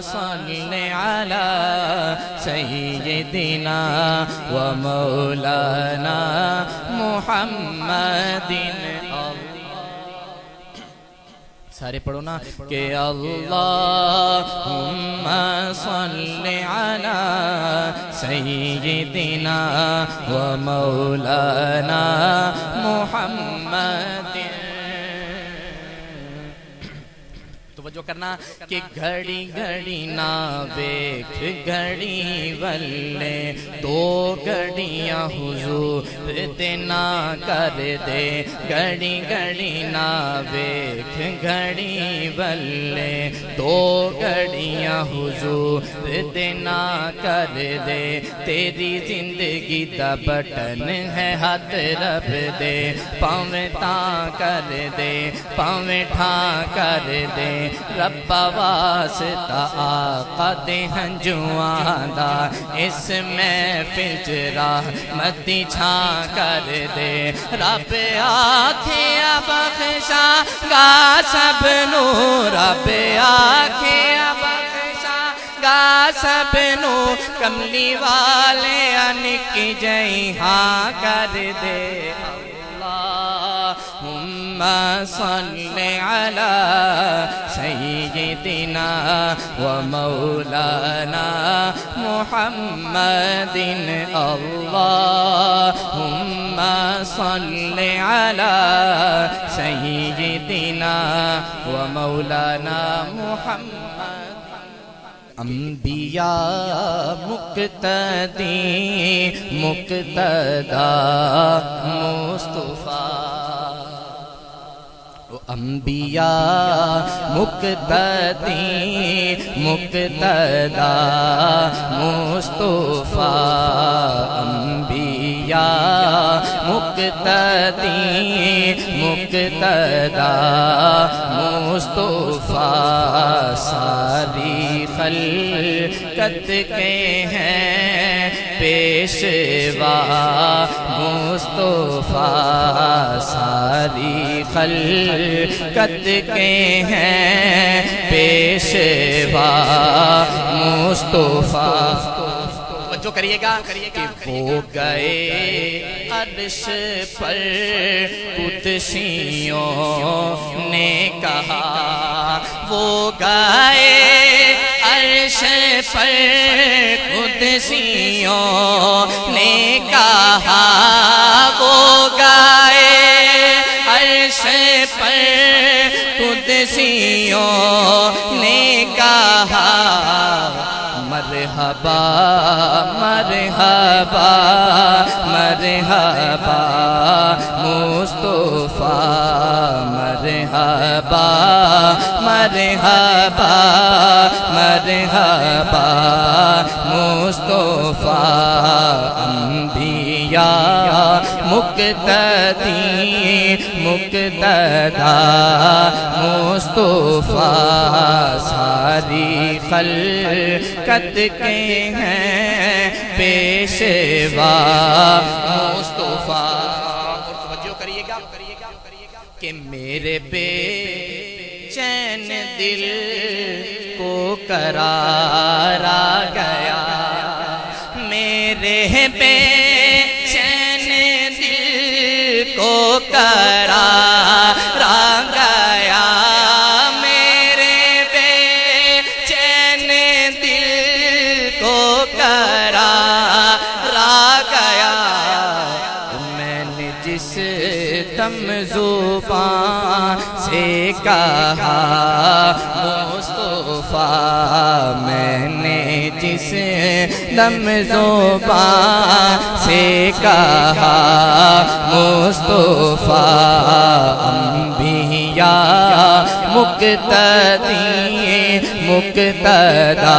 صل على سيدنا ومولانا محمد سارے پڑھو نا کہ اللہم صل علی سیدنا و مولانا محمد توجہ کرنا کہ گھڑی گھڑی نہ ویکھ گھڑی ولے دو گھڑیاں حضور تے نہ کر دے گھڑی گھڑی نہ ویکھ گھڑی ولے دو گھڑیاں حضور تے نہ کر دے تیری زندگی دا بٹن ہے ہاتھ رب دے پاویں تاں کر دے پاویں ٹھاں کر دے رب واسطہ آقا دے ہنجواں دا اس محفل چ رحمتی چھاں کر دے رب آکھیا بخشا گا سب نو رب آکھیا بخشا گا سب نو کملی والے نکی جئی ہاں کر دے اللہم صل علی سیدنا و مولانا محمد اللہم صل علی سیدنا و مولانا محمد انبیاء مقتدی مقتدا مصطفیٰ انبیاء مقتدی مقتدا مصطفیٰ انبیاء مقتدی مقتدا مصطفیٰ ساری خلقت کے ہیں پیشوا مصطفیٰ ساری خلقت کے ہیں پیشوا مصطفیٰ جو کریے گا کہ وہ گئے عرش پر قدسیوں نے کہا وہ گئے عرش پر قدسیوں نے کہا وہ گئے عرش پر قدسیوں نے کہا مرحبا مرحبا مرحبا مصطفیٰ مرحبا مرحبا مرحبا مصطفیٰ انبیاء مقتدی مقتدا مصطفیٰ ساری خلقت کے ہیں پیشوا مصطفیٰ اور توجہ کریے گا کہ میرے بے چین دل کو قرار آ گیا میرے بے چین دل کو قرار آ گیا میرے بے چین دل کو قرار آ گیا میں نے جس دم زبان سے کہا مصطفیٰ میں نے جس دم زبان سے کہا مصطفیٰ انبیاء مقتدی مقتدا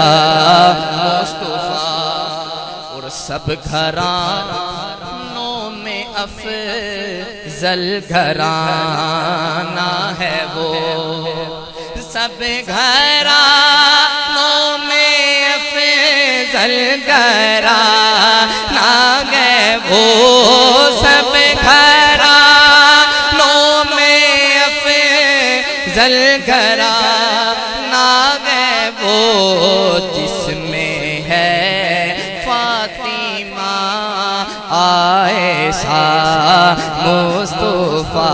مصطفیٰ اور سب گھرانوں میں افضل گھرانہ ہے وہ سب گھرانوں میں افضل گھرانہ ہے وہ سب گھرانوں میں افضل گھرانہ ہے وہ جس میں ہے فاطمہ عائشہ مصطفیٰ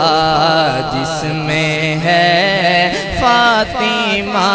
جس میں ہے فاطمہ